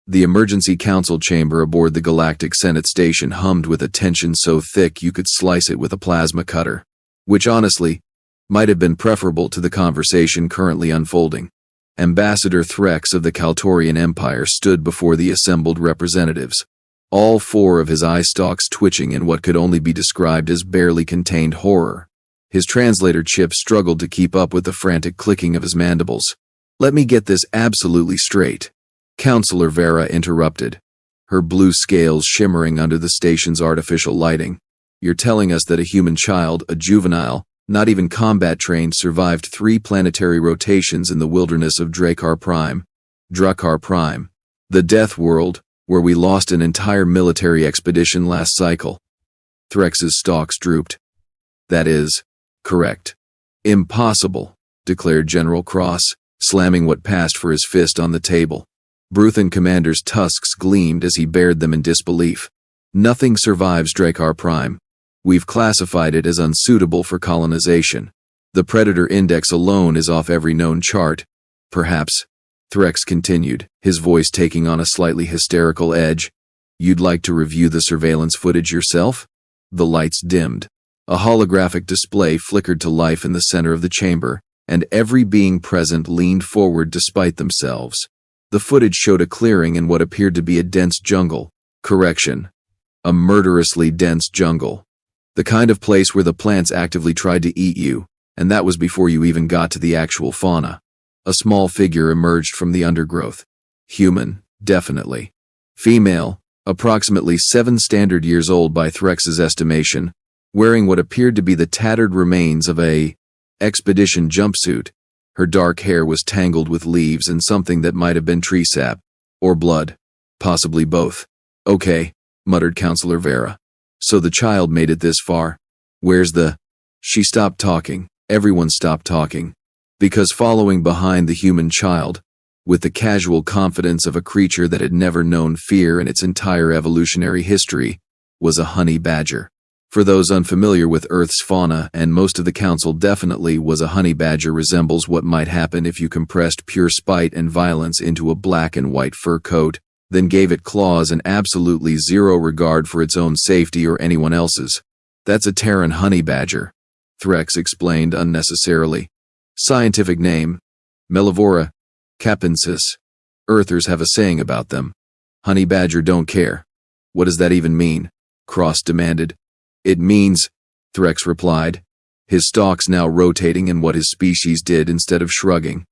The emergency council chamber aboard the Galactic Senate station hummed with a tension so thick you could slice it with a plasma cutter, which honestly might have been preferable to the conversation currently unfolding. Ambassador Threx of the Kaltorian Empire stood before the assembled representatives, all four of his eye stalks twitching in what could only be described as barely contained horror. His translator chip struggled to keep up with the frantic clicking of his mandibles. "Let me get this absolutely straight," Counselor Vera interrupted, her blue scales shimmering under the station's artificial lighting. "You're telling us that a human child, a juvenile, not even combat-trained, survived 3 planetary rotations in the wilderness of Drakar Prime, the Death World, where we lost an entire military expedition last cycle." Threx's stalks drooped. "That is correct." "Impossible," declared General Cross, slamming what passed for his fist on the table. Bruthan Commander's tusks gleamed as he bared them in disbelief. "Nothing survives Drakar Prime. We've classified it as unsuitable for colonization. The Predator Index alone is off every known chart. Perhaps," Threx continued, his voice taking on a slightly hysterical edge, "you'd like to review the surveillance footage yourself?" The lights dimmed. A holographic display flickered to life in the center of the chamber, and every being present leaned forward despite themselves. The footage showed a clearing in what appeared to be a dense jungle. Correction. A murderously dense jungle. The kind of place where the plants actively tried to eat you, and that was before you even got to the actual fauna. A small figure emerged from the undergrowth. Human, definitely. Female, approximately 7 standard years old by Threx's estimation, wearing what appeared to be the tattered remains of a expedition jumpsuit. Her dark hair was tangled with leaves and something that might have been tree sap, or blood, possibly both. "Okay," muttered Counselor Vera. "So the child made it this far. Where's the—" She stopped talking. Everyone stopped talking. Because following behind the human child, with the casual confidence of a creature that had never known fear in its entire evolutionary history, was a honey badger. For those unfamiliar with Earth's fauna, and most of the council definitely was, a honey badger resembles what might happen if you compressed pure spite and violence into a black and white fur coat, then gave it claws and absolutely zero regard for its own safety or anyone else's. That's a Terran honey badger, Threx explained unnecessarily. Scientific name, Mellivora capensis. Earthers have a saying about them. Honey badger don't care. What does that even mean? Cross demanded. It means, Threx replied, his stalks now rotating in what his species did instead of shrugging,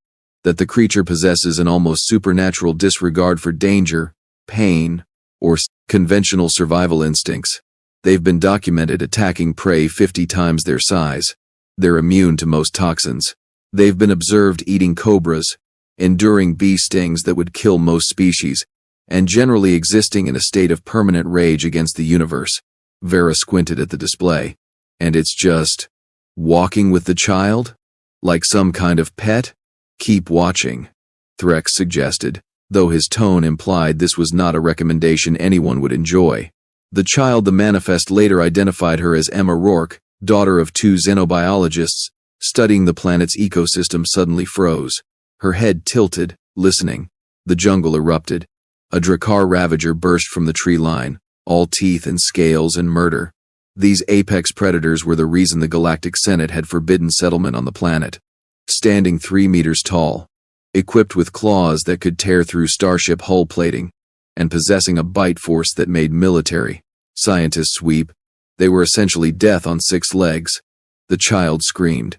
that the creature possesses an almost supernatural disregard for danger, pain, or conventional survival instincts. They've been documented attacking prey 50 times their size. They're immune to most toxins. They've been observed eating cobras, enduring bee stings that would kill most species, and generally existing in a state of permanent rage against the universe. Vera squinted at the display. And it's just walking with the child? Like some kind of pet? Keep watching, Threx suggested, though his tone implied this was not a recommendation anyone would enjoy. The child the manifest later identified her as Emma Rourke, daughter of 2 xenobiologists, studying the planet's ecosystem, suddenly froze. Her head tilted, listening. The jungle erupted. A Drakar Ravager burst from the tree line, all teeth and scales and murder. These apex predators were the reason the Galactic Senate had forbidden settlement on the planet. Standing 3 meters tall, equipped with claws that could tear through starship hull plating, and possessing a bite force that made military scientists weep, they were essentially death on 6 legs. The child screamed.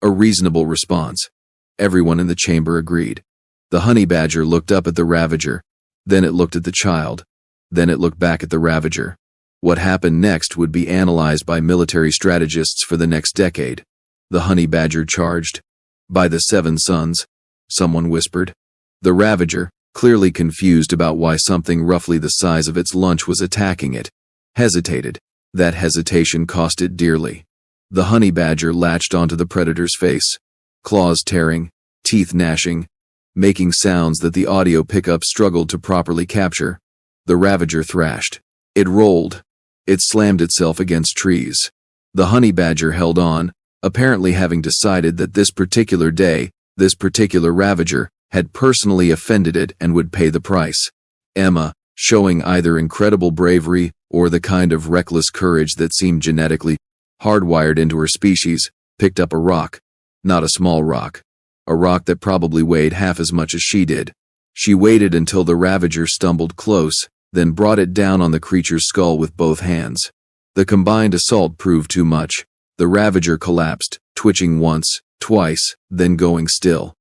A reasonable response. Everyone in the chamber agreed. The honey badger looked up at the Ravager, then it looked at the child, then it looked back at the Ravager. What happened next would be analyzed by military strategists for the next decade. The honey badger charged. By the 7 suns, someone whispered. The Ravager, clearly confused about why something roughly the size of its lunch was attacking it, hesitated. That hesitation cost it dearly. The honey badger latched onto the predator's face, claws tearing, teeth gnashing, making sounds that the audio pickup struggled to properly capture. The Ravager thrashed. It rolled. It slammed itself against trees. The honey badger held on, apparently having decided that this particular day, this particular Ravager, had personally offended it and would pay the price. Emma, showing either incredible bravery or the kind of reckless courage that seemed genetically hardwired into her species, picked up a rock. Not a small rock. A rock that probably weighed half as much as she did. She waited until the Ravager stumbled close, then brought it down on the creature's skull with both hands. The combined assault proved too much. The Ravager collapsed, twitching once, twice, then going still.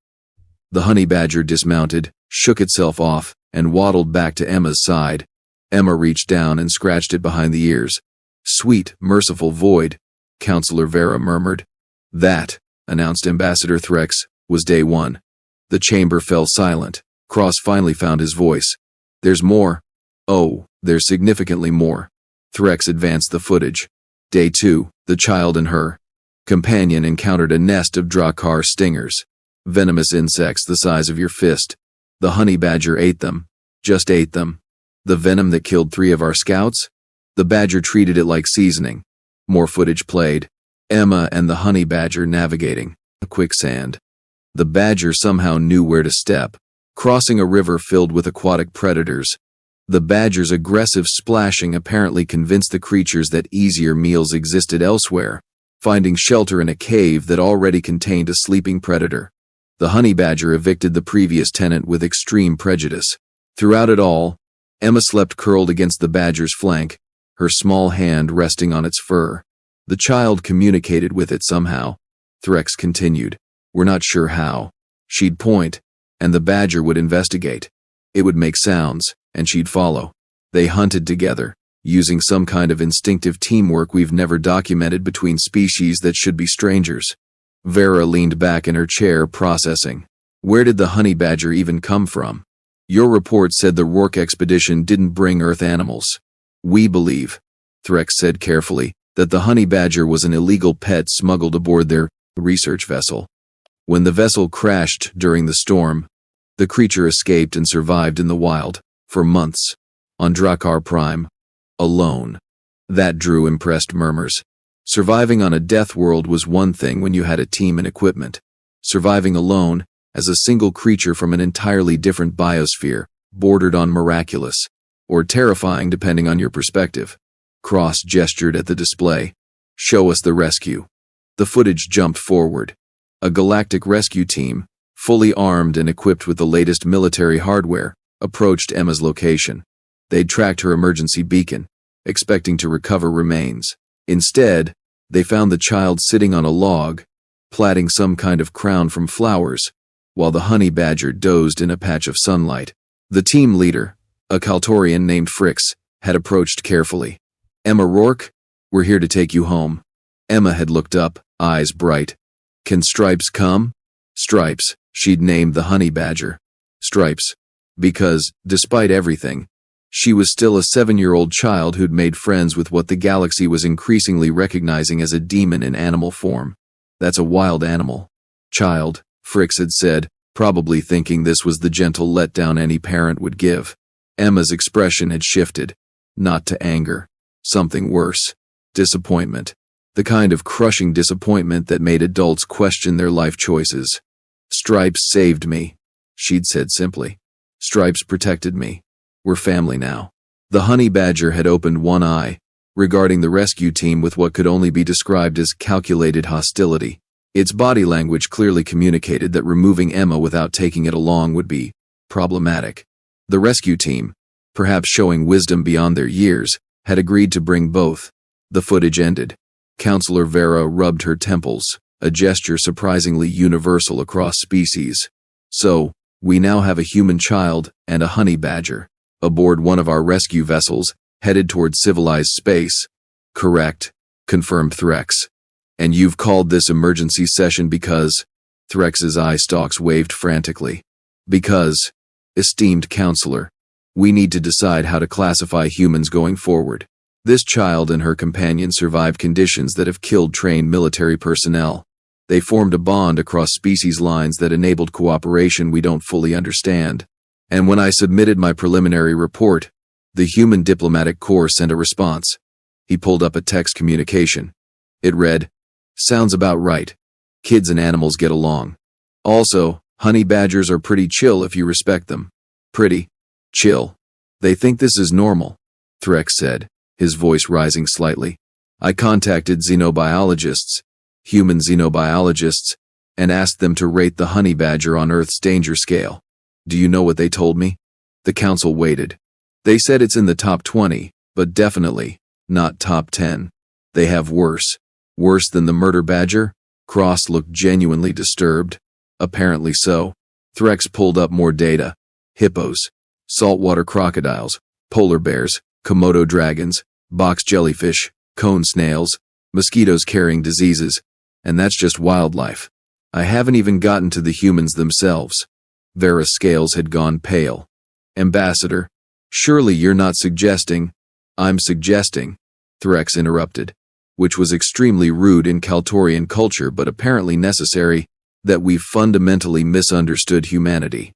The honey badger dismounted, shook itself off, and waddled back to Emma's side. Emma reached down and scratched it behind the ears. "Sweet, merciful void," Counselor Vera murmured. "That," announced Ambassador Threx, "was day one." The chamber fell silent. Cross finally found his voice. "There's more." "Oh, there's significantly more." Threx advanced the footage. Day 2, the child and her companion encountered a nest of Drakar stingers. Venomous insects the size of your fist. The honey badger ate them. Just ate them. The venom that killed 3 of our scouts? The badger treated it like seasoning. More footage played. Emma and the honey badger navigating a quicksand. The badger somehow knew where to step, crossing a river filled with aquatic predators. The badger's aggressive splashing apparently convinced the creatures that easier meals existed elsewhere, finding shelter in a cave that already contained a sleeping predator. The honey badger evicted the previous tenant with extreme prejudice. Throughout it all, Emma slept curled against the badger's flank, her small hand resting on its fur. The child communicated with it somehow. Threx continued. "We're not sure how." She'd point, and the badger would investigate. It would make sounds, and she'd follow. They hunted together, using some kind of instinctive teamwork we've never documented between species that should be strangers. Vera leaned back in her chair, processing. "Where did the honey badger even come from? Your report said the Rourke expedition didn't bring Earth animals. We believe," Threx said carefully, "that the honey badger was an illegal pet smuggled aboard their research vessel. When the vessel crashed during the storm, the creature escaped and survived in the wild, for months, on Drakar Prime, alone." That drew impressed murmurs. Surviving on a death world was one thing when you had a team and equipment. Surviving alone, as a single creature from an entirely different biosphere, bordered on miraculous, or terrifying depending on your perspective. Cross gestured at the display. "Show us the rescue." The footage jumped forward. A galactic rescue team, fully armed and equipped with the latest military hardware, approached Emma's location. They'd tracked her emergency beacon, expecting to recover remains. Instead, they found the child sitting on a log, plaiting some kind of crown from flowers, while the honey badger dozed in a patch of sunlight. The team leader, a Kaltorian named Frix, had approached carefully. "Emma Rourke, we're here to take you home." Emma had looked up, eyes bright. "Can Stripes come?" Stripes, she'd named the honey badger. Stripes. Because, despite everything, she was still a 7-year-old child who'd made friends with what the galaxy was increasingly recognizing as a demon in animal form. "That's a wild animal." "Child," Frix had said, probably thinking this was the gentle letdown any parent would give. Emma's expression had shifted. Not to anger. Something worse. Disappointment. The kind of crushing disappointment that made adults question their life choices. "Stripes saved me," she'd said simply. "Stripes protected me. We're family now." The honey badger had opened one eye, regarding the rescue team with what could only be described as calculated hostility. Its body language clearly communicated that removing Emma without taking it along would be problematic. The rescue team, perhaps showing wisdom beyond their years, had agreed to bring both. The footage ended. Counselor Vera rubbed her temples, a gesture surprisingly universal across species. "So, we now have a human child and a honey badger aboard one of our rescue vessels, headed toward civilized space." "Correct," confirmed Threx. "And you've called this emergency session because..." Threx's eye stalks waved frantically. "Because, esteemed counselor, we need to decide how to classify humans going forward. This child and her companion survived conditions that have killed trained military personnel. They formed a bond across species lines that enabled cooperation we don't fully understand. And when I submitted my preliminary report, the Human Diplomatic Corps sent a response." He pulled up a text communication. It read, "Sounds about right. Kids and animals get along. Also, honey badgers are pretty chill if you respect them." Pretty chill. They think this is normal, Threx said, his voice rising slightly. I contacted xenobiologists, human xenobiologists, and asked them to rate the honey badger on Earth's danger scale. Do you know what they told me? The council waited. They said it's in the top 20, but definitely not top 10. They have worse. Worse than the murder badger? Cross looked genuinely disturbed. Apparently so. Threx pulled up more data. Hippos, saltwater crocodiles, polar bears, Komodo dragons, box jellyfish, cone snails, mosquitoes carrying diseases, and that's just wildlife. I haven't even gotten to the humans themselves. Vera's scales had gone pale. Ambassador, surely you're not suggesting— I'm suggesting, Threx interrupted, which was extremely rude in Kaltorian culture but apparently necessary, that we've fundamentally misunderstood humanity.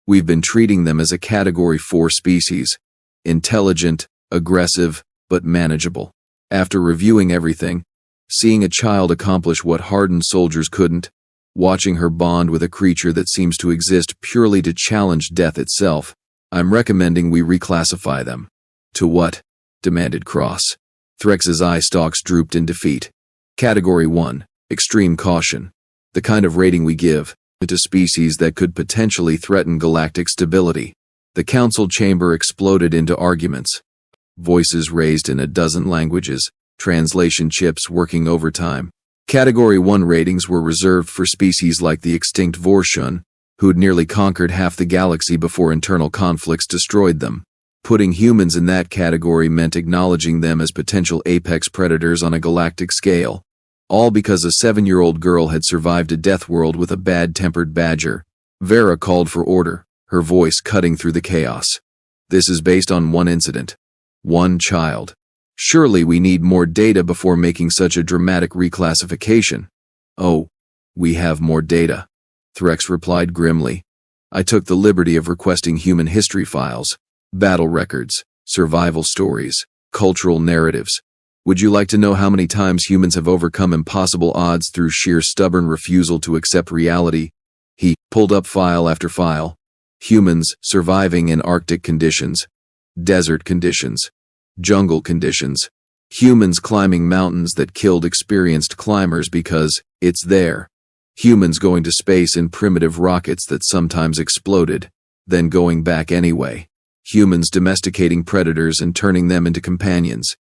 We've been treating them as a Category 4 species, intelligent, aggressive, but manageable. After reviewing everything, seeing a child accomplish what hardened soldiers couldn't, watching her bond with a creature that seems to exist purely to challenge death itself, I'm recommending we reclassify them. To what? Demanded Cross. Threx's eye stalks drooped in defeat. Category 1, extreme caution. The kind of rating we give to species that could potentially threaten galactic stability. The council chamber exploded into arguments. Voices raised in a dozen languages, translation chips working overtime. Category 1 ratings were reserved for species like the extinct Vorshun, who'd nearly conquered half the galaxy before internal conflicts destroyed them. Putting humans in that category meant acknowledging them as potential apex predators on a galactic scale. All because a 7-year-old girl had survived a death world with a bad-tempered badger. Vera called for order, her voice cutting through the chaos. This is based on one incident. One child. Surely we need more data before making such a dramatic reclassification. Oh, we have more data, Threx replied grimly. I took the liberty of requesting human history files, battle records, survival stories, cultural narratives. Would you like to know how many times humans have overcome impossible odds through sheer stubborn refusal to accept reality? He pulled up file after file. Humans surviving in Arctic conditions, desert conditions, jungle conditions. Humans climbing mountains that killed experienced climbers because it's there. Humans going to space in primitive rockets that sometimes exploded, then going back anyway. Humans domesticating predators and turning them into companions.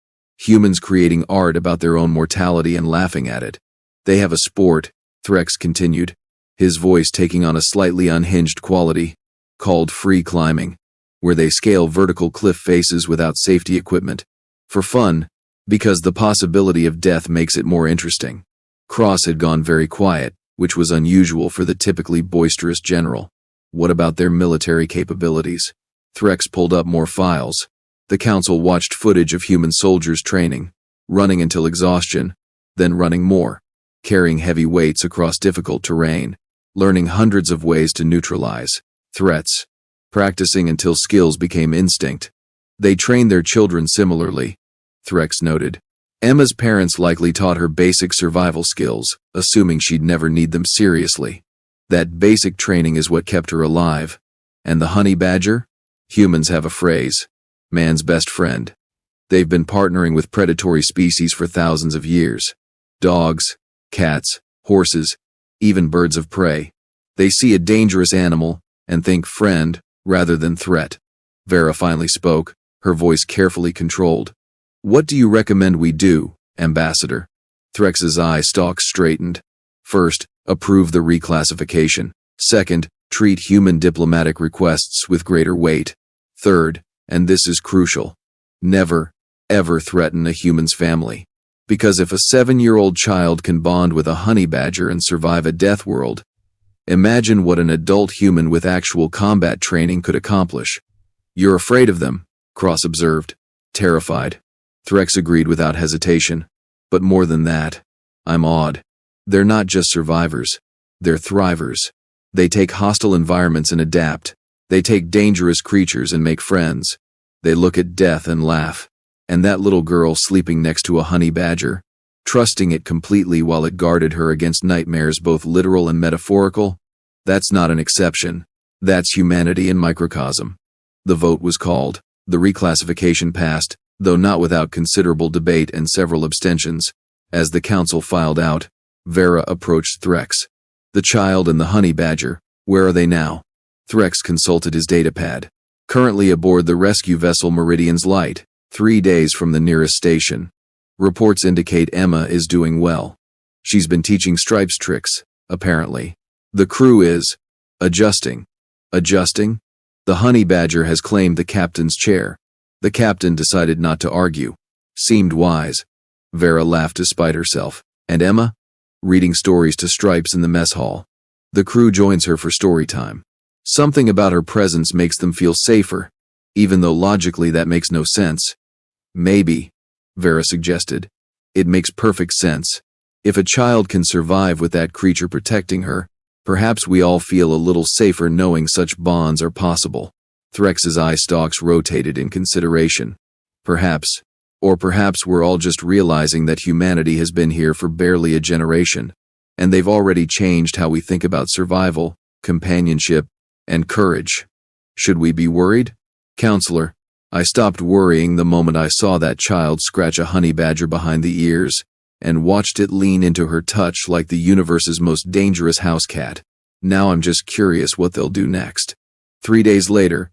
Humans creating art about their own mortality and laughing at it. They have a sport, Threx continued, his voice taking on a slightly unhinged quality, called free climbing, where they scale vertical cliff faces without safety equipment. For fun, because the possibility of death makes it more interesting. Cross had gone very quiet, which was unusual for the typically boisterous general. What about their military capabilities? Threx pulled up more files. The council watched footage of human soldiers training, running until exhaustion, then running more, carrying heavy weights across difficult terrain, learning hundreds of ways to neutralize threats, practicing until skills became instinct. They trained their children similarly, Threx noted. Emma's parents likely taught her basic survival skills, assuming she'd never need them seriously. That basic training is what kept her alive. And the honey badger? Humans have a phrase. Man's best friend. They've been partnering with predatory species for thousands of years. Dogs, cats, horses, even birds of prey. They see a dangerous animal and think friend rather than threat. Vera finally spoke, her voice carefully controlled. What do you recommend we do, Ambassador? Threx's eye stalks straightened. First, approve the reclassification. Second, treat human diplomatic requests with greater weight. Third, and this is crucial, never, ever threaten a human's family. Because if a 7-year-old child can bond with a honey badger and survive a death world, imagine what an adult human with actual combat training could accomplish. You're afraid of them, Cross observed, terrified. Threx agreed without hesitation. But more than that, I'm awed. They're not just survivors, they're thrivers. They take hostile environments and adapt. They take dangerous creatures and make friends. They look at death and laugh. And that little girl sleeping next to a honey badger, trusting it completely while it guarded her against nightmares both literal and metaphorical, that's not an exception. That's humanity in microcosm. The vote was called. The reclassification passed, though not without considerable debate and several abstentions. As the council filed out, Vera approached Threx. The child and the honey badger, where are they now? Threx consulted his datapad. Currently aboard the rescue vessel Meridian's Light, 3 days from the nearest station. Reports indicate Emma is doing well. She's been teaching Stripes tricks, apparently. The crew is adjusting. Adjusting? The honey badger has claimed the captain's chair. The captain decided not to argue. Seemed wise. Vera laughed despite herself. And Emma? Reading stories to Stripes in the mess hall. The crew joins her for story time. Something about her presence makes them feel safer, even though logically that makes no sense. Maybe, Vera suggested. It makes perfect sense. If a child can survive with that creature protecting her, perhaps we all feel a little safer knowing such bonds are possible. Threx's eye stalks rotated in consideration. Perhaps. Or perhaps we're all just realizing that humanity has been here for barely a generation, and they've already changed how we think about survival, companionship, and courage. Should we be worried? Counselor, I stopped worrying the moment I saw that child scratch a honey badger behind the ears, and watched it lean into her touch like the universe's most dangerous house cat. Now I'm just curious what they'll do next. 3 days later,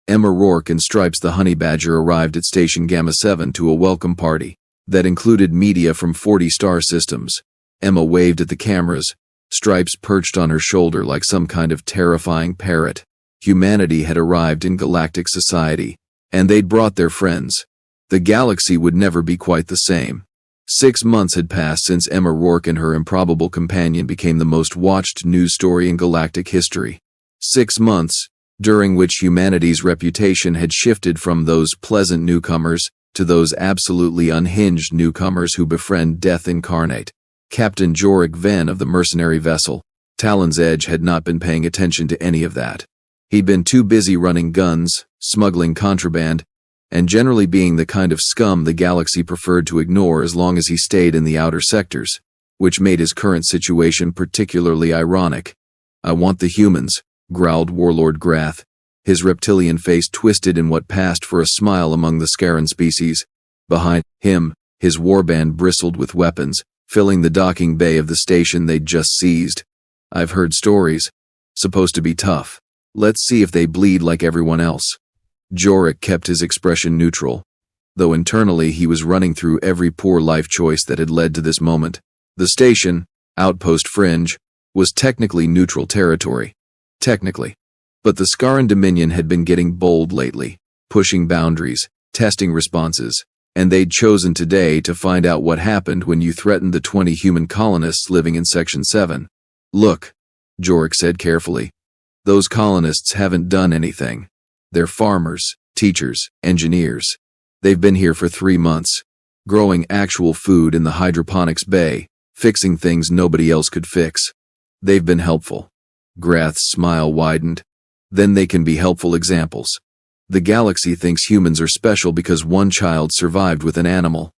Emma Rourke and Stripes the honey badger arrived at Station Gamma 7 to a welcome party that included media from 40 star systems. Emma waved at the cameras. Stripes perched on her shoulder like some kind of terrifying parrot. Humanity had arrived in galactic society, and they'd brought their friends. The galaxy would never be quite the same. 6 months had passed since Emma Rourke and her improbable companion became the most watched news story in galactic history. 6 months, during which humanity's reputation had shifted from those pleasant newcomers to those absolutely unhinged newcomers who befriend death incarnate. Captain Jorik Venn of the mercenary vessel, Talon's Edge, had not been paying attention to any of that. He'd been too busy running guns, smuggling contraband, and generally being the kind of scum the galaxy preferred to ignore as long as he stayed in the outer sectors, which made his current situation particularly ironic. I want the humans, growled Warlord Grath, his reptilian face twisted in what passed for a smile among the Scaran species. Behind him, his warband bristled with weapons, filling the docking bay of the station they'd just seized. I've heard stories. Supposed to be tough. Let's see if they bleed like everyone else. Jorik kept his expression neutral, though internally he was running through every poor life choice that had led to this moment. The station, Outpost Fringe, was technically neutral territory. Technically. But the Scaran Dominion had been getting bold lately, pushing boundaries, testing responses, and they'd chosen today to find out what happened when you threatened the 20 human colonists living in Section 7. Look, Jorik said carefully. Those colonists haven't done anything. They're farmers, teachers, engineers. They've been here for 3 months, growing actual food in the hydroponics bay, fixing things nobody else could fix. They've been helpful. Grath's smile widened. Then they can be helpful examples. The galaxy thinks humans are special because one child survived with an animal.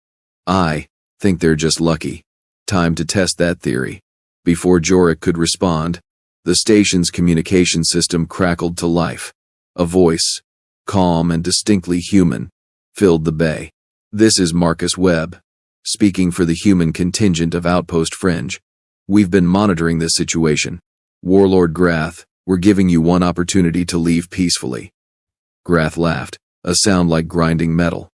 I think they're just lucky. Time to test that theory. Before Jorik could respond, the station's communication system crackled to life. A voice, calm and distinctly human, filled the bay. This is Marcus Webb, speaking for the human contingent of Outpost Fringe. We've been monitoring this situation. Warlord Grath, we're giving you one opportunity to leave peacefully. Grath laughed, a sound like grinding metal.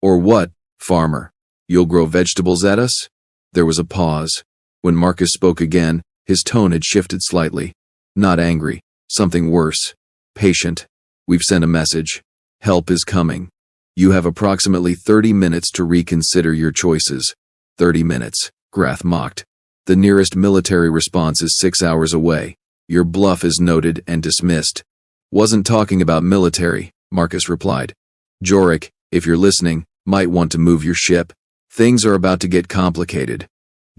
Or what, farmer? You'll grow vegetables at us? There was a pause. When Marcus spoke again, his tone had shifted slightly. Not angry, something worse. Patient. We've sent a message. Help is coming. You have approximately 30 minutes to reconsider your choices. 30 minutes, Grath mocked. The nearest military response is 6 hours away. Your bluff is noted and dismissed. Wasn't talking about military, Marcus replied. Jorik, if you're listening, might want to move your ship. Things are about to get complicated.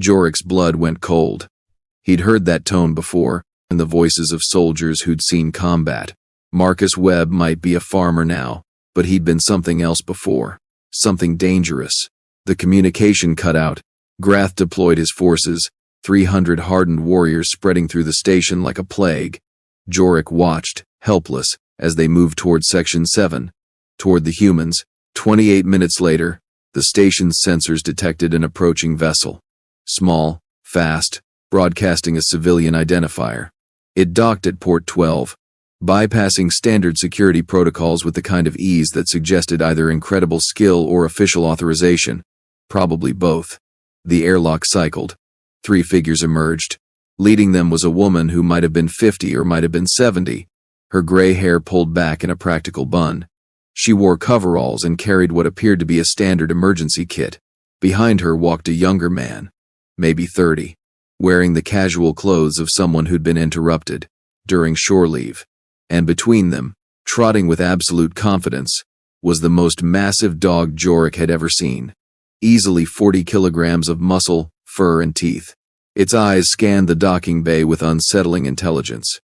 Jorik's blood went cold. He'd heard that tone before, in the voices of soldiers who'd seen combat. Marcus Webb might be a farmer now, but he'd been something else before. Something dangerous. The communication cut out. Grath deployed his forces, 300 hardened warriors spreading through the station like a plague. Jorik watched, helpless, as they moved toward Section 7. toward the humans. 28 minutes later, the station's sensors detected an approaching vessel. Small, fast, broadcasting a civilian identifier. It docked at port 12, bypassing standard security protocols with the kind of ease that suggested either incredible skill or official authorization, probably both. The airlock cycled. 3 figures emerged. Leading them was a woman who might have been 50 or might have been 70, her gray hair pulled back in a practical bun. She wore coveralls and carried what appeared to be a standard emergency kit. Behind her walked a younger man, maybe 30, wearing the casual clothes of someone who'd been interrupted during shore leave. And between them, trotting with absolute confidence, was the most massive dog Jorik had ever seen. Easily 40 kilograms of muscle, fur, and teeth. Its eyes scanned the docking bay with unsettling intelligence.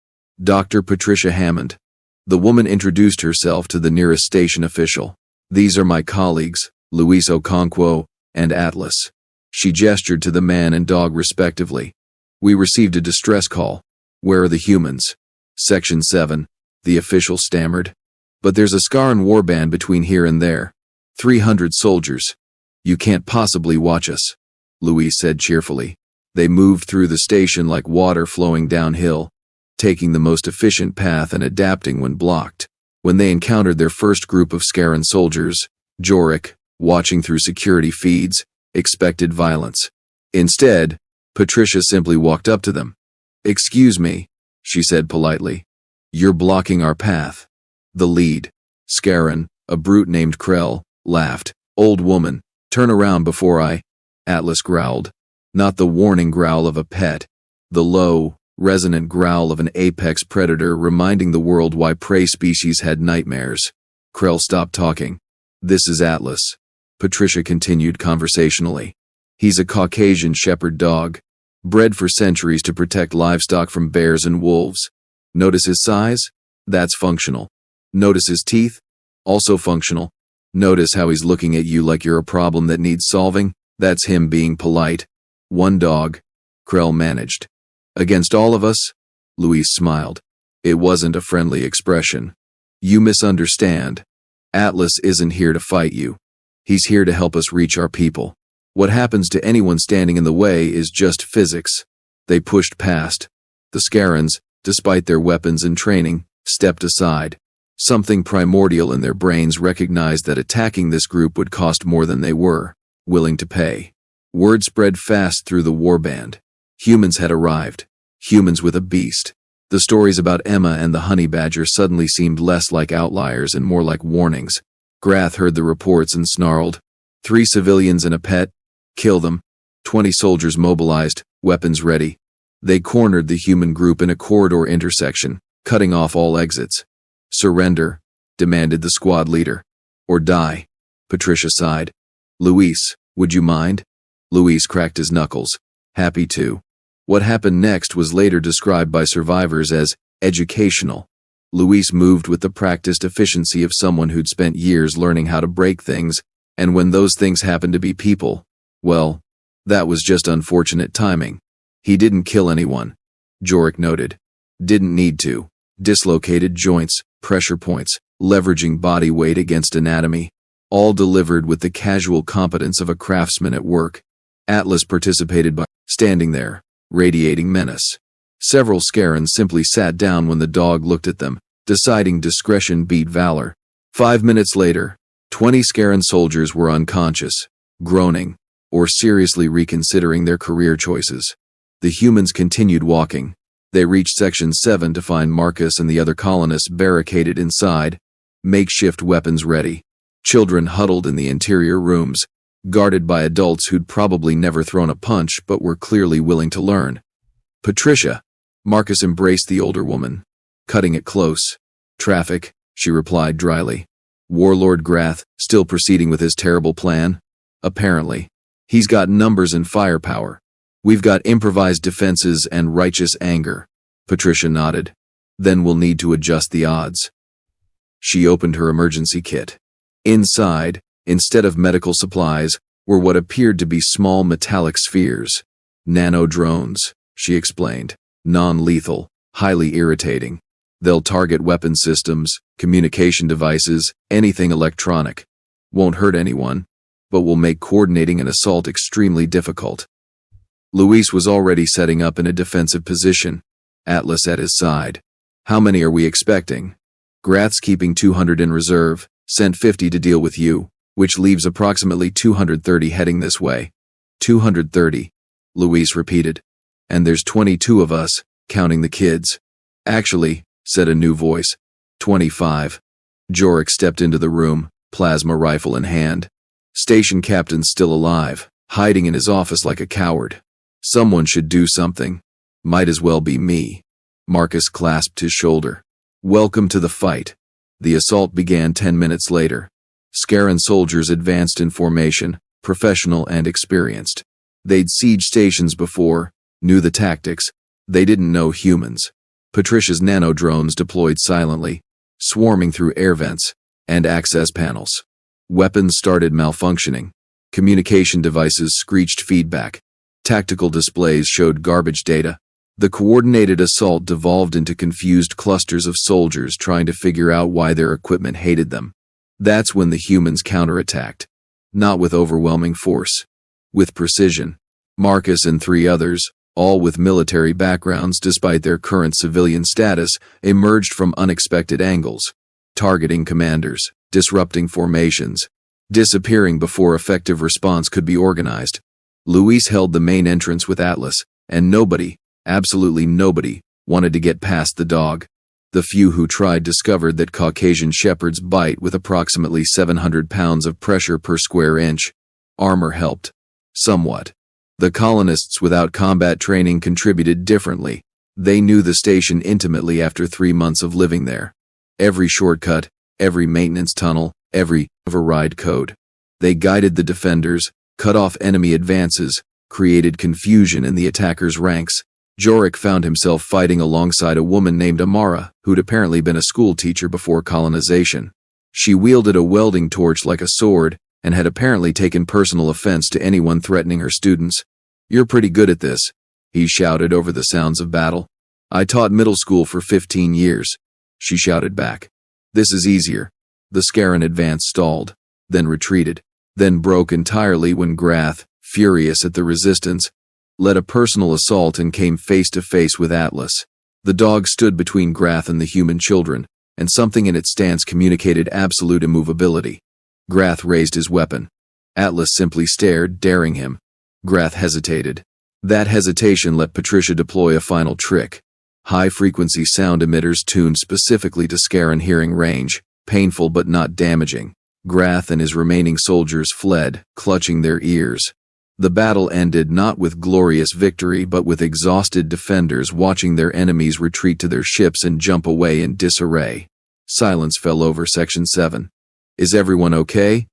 Dr. Patricia Hammond. The woman introduced herself to the nearest station official. These are my colleagues, Luis Okonkwo and Atlas. She gestured to the man and dog respectively. We received a distress call. Where are the humans? Section 7, the official stammered. But there's a Scaran warband between here and there. 300 soldiers. You can't possibly watch us, Luis said cheerfully. They moved through the station like water flowing downhill, taking the most efficient path and adapting when blocked. When they encountered their first group of Scaran soldiers, Jorik, watching through security feeds, expected violence. Instead, Patricia simply walked up to them. Excuse me, she said politely. You're blocking our path. The lead, Scaran, a brute named Krell, laughed. Old woman, turn around before I... Atlas growled. Not the warning growl of a pet. The low, resonant growl of an apex predator reminding the world why prey species had nightmares. Krell stopped talking. This is Atlas, Patricia continued conversationally. He's a Caucasian shepherd dog, bred for centuries to protect livestock from bears and wolves. Notice his size? That's functional. Notice his teeth? Also functional. Notice how he's looking at you like you're a problem that needs solving? That's him being polite. One dog, Krell managed. Against all of us? Luis smiled. It wasn't a friendly expression. You misunderstand. Atlas isn't here to fight you. He's here to help us reach our people. What happens to anyone standing in the way is just physics. They pushed past. The Scarans, despite their weapons and training, stepped aside. Something primordial in their brains recognized that attacking this group would cost more than they were willing to pay. Word spread fast through the warband. Humans had arrived. Humans with a beast. The stories about Emma and the honey badger suddenly seemed less like outliers and more like warnings. Grath heard the reports and snarled. 3 civilians and a pet? Kill them. 20 soldiers mobilized, weapons ready. They cornered the human group in a corridor intersection, cutting off all exits. Surrender, demanded the squad leader. Or die. Patricia sighed. Luis, would you mind? Luis cracked his knuckles. Happy to. What happened next was later described by survivors as educational. Luis moved with the practiced efficiency of someone who'd spent years learning how to break things, and when those things happened to be people, well, that was just unfortunate timing. He didn't kill anyone, Jorik noted. Didn't need to. Dislocated joints, pressure points, leveraging body weight against anatomy, all delivered with the casual competence of a craftsman at work. Atlas participated by standing there, radiating menace. Several Scarans simply sat down when the dog looked at them, deciding discretion beat valor. 5 minutes later, 20 Scaran soldiers were unconscious, groaning, or seriously reconsidering their career choices. The humans continued walking. They reached Section 7 to find Marcus and the other colonists barricaded inside, makeshift weapons ready. Children huddled in the interior rooms, guarded by adults who'd probably never thrown a punch but were clearly willing to learn. Patricia, Marcus embraced the older woman, cutting it close. Traffic, she replied dryly. Warlord Grath, still proceeding with his terrible plan? Apparently. He's got numbers and firepower. We've got improvised defenses and righteous anger. Patricia nodded. Then we'll need to adjust the odds. She opened her emergency kit. Inside, instead of medical supplies, were what appeared to be small metallic spheres. Nano drones, she explained. Non-lethal, highly irritating. They'll target weapon systems, communication devices, anything electronic. Won't hurt anyone, but will make coordinating an assault extremely difficult. Luis was already setting up in a defensive position, Atlas at his side. How many are we expecting? Grath's keeping 200 in reserve, sent 50 to deal with you, which leaves approximately 230 heading this way. 230, Luis repeated. And there's 22 of us, counting the kids. Actually, said a new voice. 25. Jorik stepped into the room, plasma rifle in hand. Station captain's still alive, hiding in his office like a coward. Someone should do something. Might as well be me. Marcus clasped his shoulder. Welcome to the fight. The assault began 10 minutes later. Scaran soldiers advanced in formation, professional and experienced. They'd sieged stations before, knew the tactics. They didn't know humans. Patricia's nanodrones deployed silently, swarming through air vents and access panels. Weapons started malfunctioning. Communication devices screeched feedback. Tactical displays showed garbage data. The coordinated assault devolved into confused clusters of soldiers trying to figure out why their equipment hated them. That's when the humans counterattacked. Not with overwhelming force. With precision. Marcus and 3 others, all with military backgrounds despite their current civilian status, emerged from unexpected angles, targeting commanders, disrupting formations, disappearing before effective response could be organized. Luis held the main entrance with Atlas, and nobody, absolutely nobody, wanted to get past the dog. The few who tried discovered that Caucasian shepherds bite with approximately 700 pounds of pressure per square inch. Armor helped. Somewhat. The colonists without combat training contributed differently. They knew the station intimately after 3 months of living there. Every shortcut, every maintenance tunnel, every override code. They guided the defenders, cut off enemy advances, created confusion in the attackers' ranks. Jorik found himself fighting alongside a woman named Amara, who'd apparently been a school teacher before colonization. She wielded a welding torch like a sword, and had apparently taken personal offense to anyone threatening her students. You're pretty good at this, he shouted over the sounds of battle. I taught middle school for 15 years, she shouted back. This is easier. The Scaran advance stalled, then retreated, then broke entirely when Grath, furious at the resistance, led a personal assault and came face to face with Atlas. The dog stood between Grath and the human children, and something in its stance communicated absolute immovability. Grath raised his weapon. Atlas simply stared, daring him. Grath hesitated. That hesitation let Patricia deploy a final trick. High-frequency sound emitters tuned specifically to Scaran hearing range, painful but not damaging. Grath and his remaining soldiers fled, clutching their ears. The battle ended not with glorious victory but with exhausted defenders watching their enemies retreat to their ships and jump away in disarray. Silence fell over Section 7. Is everyone okay?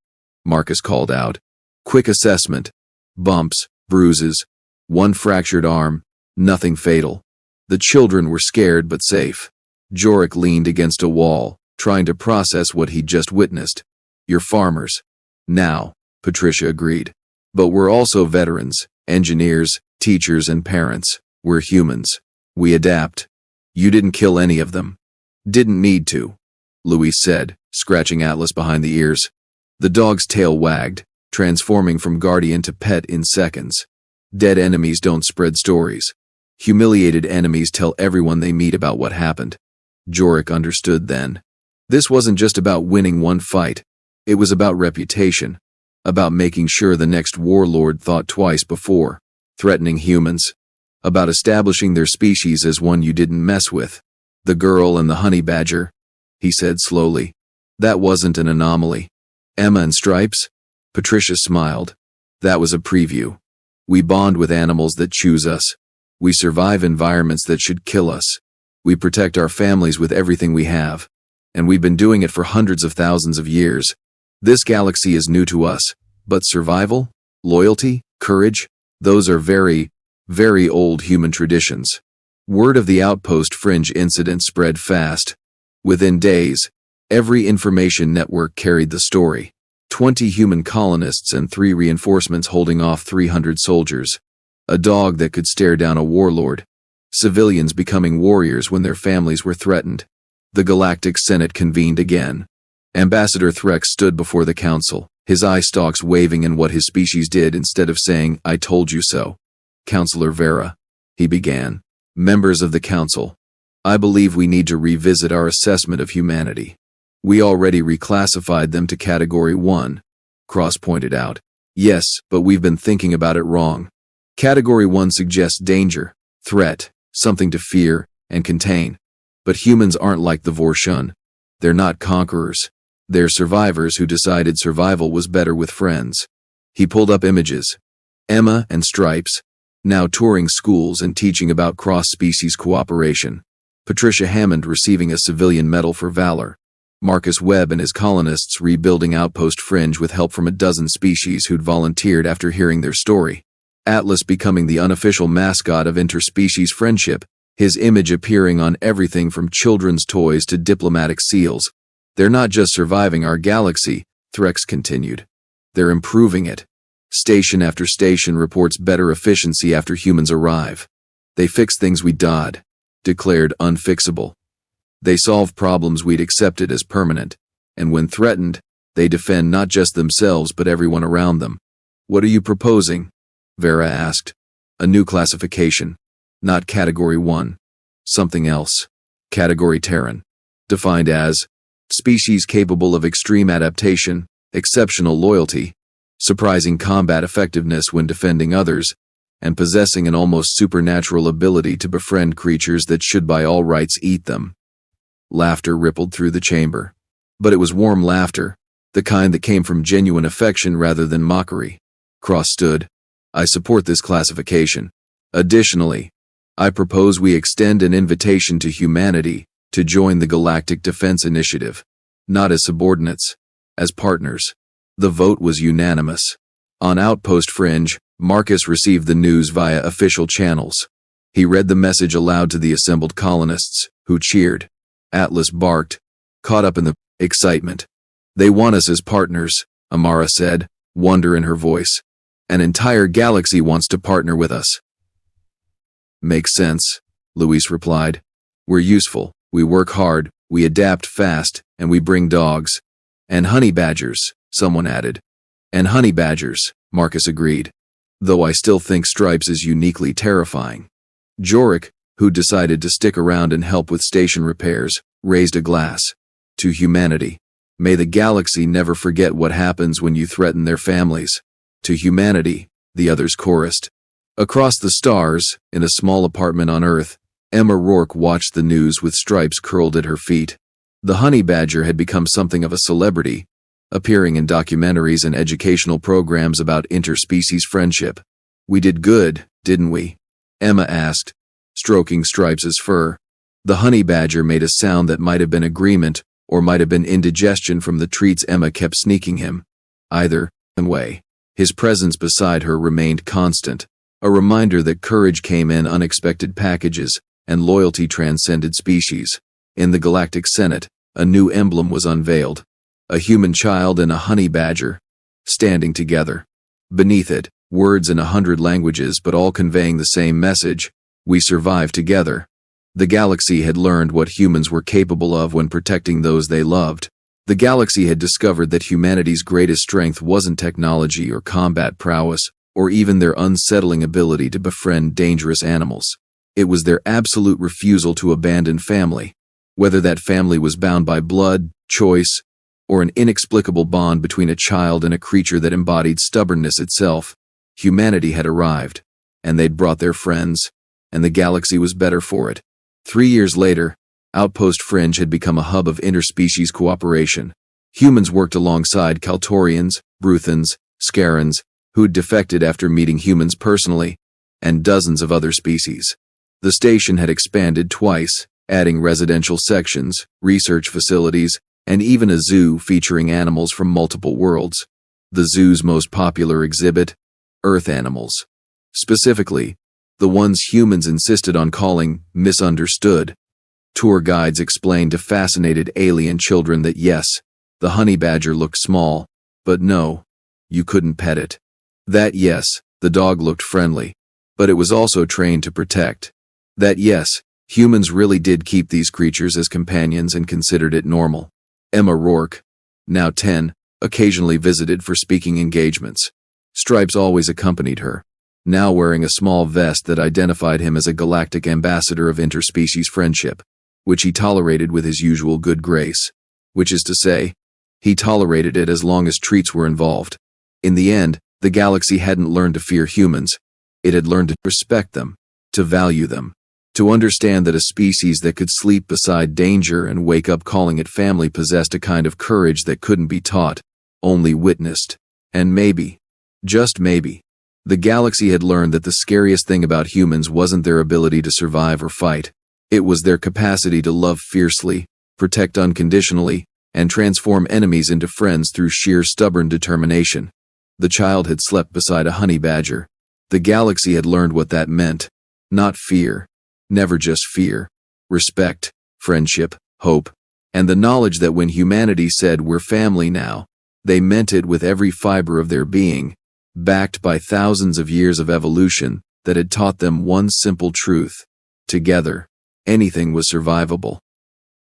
Marcus called out. Quick assessment. Bumps, bruises, one fractured arm, nothing fatal. The children were scared but safe. Jorik leaned against a wall, trying to process what he'd just witnessed. You're farmers. Now, Patricia agreed. But we're also veterans, engineers, teachers, and parents. We're humans. We adapt. You didn't kill any of them. Didn't need to, Luis said, scratching Atlas behind the ears. The dog's tail wagged, transforming from guardian to pet in seconds. Dead enemies don't spread stories. Humiliated enemies tell everyone they meet about what happened. Jorik understood then. This wasn't just about winning one fight. It was about reputation. About making sure the next warlord thought twice before threatening humans. About establishing their species as one you didn't mess with. The girl and the honey badger, he said slowly. That wasn't an anomaly. Emma and Stripes? Patricia smiled. That was a preview. We bond with animals that choose us. We survive environments that should kill us. We protect our families with everything we have. And we've been doing it for hundreds of thousands of years. This galaxy is new to us, but survival, loyalty, courage, those are very, very old human traditions. Word of the Outpost Fringe incident spread fast. Within days, every information network carried the story. 20 human colonists and 3 reinforcements holding off 300 soldiers. A dog that could stare down a warlord. Civilians becoming warriors when their families were threatened. The Galactic Senate convened again. Ambassador Threx stood before the council, his eye stalks waving in what his species did instead of saying, "I told you so." "Councillor Vera," he began. "Members of the council, I believe we need to revisit our assessment of humanity. We already reclassified them to Category 1. Cross pointed out. Yes, but we've been thinking about it wrong. Category 1 suggests danger, threat, something to fear and contain. But humans aren't like the Vorshun. They're not conquerors. They're survivors who decided survival was better with friends." He pulled up images. Emma and Stripes, now touring schools and teaching about cross-species cooperation. Patricia Hammond receiving a civilian medal for valor. Marcus Webb and his colonists rebuilding Outpost Fringe with help from a dozen species who'd volunteered after hearing their story. Atlas becoming the unofficial mascot of interspecies friendship, his image appearing on everything from children's toys to diplomatic seals. "They're not just surviving our galaxy," Threx continued. "They're improving it. Station after station reports better efficiency after humans arrive. They fix things we declared unfixable. They solve problems we'd accepted as permanent, and when threatened, they defend not just themselves but everyone around them." "What are you proposing?" Vera asked. "A new classification. Not Category 1. Something else. Category Terran. Defined as species capable of extreme adaptation, exceptional loyalty, surprising combat effectiveness when defending others, and possessing an almost supernatural ability to befriend creatures that should by all rights eat them." Laughter rippled through the chamber. But it was warm laughter, the kind that came from genuine affection rather than mockery. Cross stood. "I support this classification. Additionally, I propose we extend an invitation to humanity to join the Galactic Defense Initiative, not as subordinates, as partners." The vote was unanimous. On Outpost Fringe, Marcus received the news via official channels. He read the message aloud to the assembled colonists, who cheered. Atlas barked, caught up in the excitement. "They want us as partners," Amara said, wonder in her voice. "An entire galaxy wants to partner with us." "Makes sense," Luis replied. "We're useful, we work hard, we adapt fast, and we bring dogs. And honey badgers," someone added. "And honey badgers," Marcus agreed. "Though I still think Stripes is uniquely terrifying." Jorik, who decided to stick around and help with station repairs, raised a glass. "To humanity. May the galaxy never forget what happens when you threaten their families." "To humanity," the others chorused. Across the stars, in a small apartment on Earth, Emma Rourke watched the news with Stripes curled at her feet. The honey badger had become something of a celebrity, appearing in documentaries and educational programs about interspecies friendship. "We did good, didn't we?" Emma asked, stroking Stripes' fur. The honey badger made a sound that might have been agreement, or might have been indigestion from the treats Emma kept sneaking him. Either way, his presence beside her remained constant, a reminder that courage came in unexpected packages, and loyalty transcended species. In the Galactic Senate, a new emblem was unveiled. A human child and a honey badger, standing together. Beneath it, words in 100 languages but all conveying the same message: we survive together. The galaxy had learned what humans were capable of when protecting those they loved. The galaxy had discovered that humanity's greatest strength wasn't technology or combat prowess, or even their unsettling ability to befriend dangerous animals. It was their absolute refusal to abandon family. Whether that family was bound by blood, choice, or an inexplicable bond between a child and a creature that embodied stubbornness itself, humanity had arrived, and they'd brought their friends, and the galaxy was better for it. 3 years later, Outpost Fringe had become a hub of interspecies cooperation. Humans worked alongside Kaltorians, Bruthans, Scarans, who'd defected after meeting humans personally, and dozens of other species. The station had expanded twice, adding residential sections, research facilities, and even a zoo featuring animals from multiple worlds. The zoo's most popular exhibit, Earth animals. Specifically, the ones humans insisted on calling misunderstood. Tour guides explained to fascinated alien children that yes, the honey badger looked small, but no, you couldn't pet it. That yes, the dog looked friendly, but it was also trained to protect. That yes, Humans really did keep these creatures as companions and considered it normal. Emma Rourke, now 10, occasionally visited for speaking engagements. Stripes always accompanied her, now wearing a small vest that identified him as a galactic ambassador of interspecies friendship, which he tolerated with his usual good grace. Which is to say, he tolerated it as long as treats were involved. In the end, the galaxy hadn't learned to fear humans. It had learned to respect them, to value them, to understand that a species that could sleep beside danger and wake up calling it family possessed a kind of courage that couldn't be taught, only witnessed. And maybe, just maybe, the galaxy had learned that the scariest thing about humans wasn't their ability to survive or fight. It was their capacity to love fiercely, protect unconditionally, and transform enemies into friends through sheer stubborn determination. The child had slept beside a honey badger. The galaxy had learned what that meant. Not fear. Never just fear. Respect, friendship, hope, and the knowledge that when humanity said we're family now, they meant it with every fiber of their being, backed by thousands of years of evolution that had taught them one simple truth. Together, anything was survivable.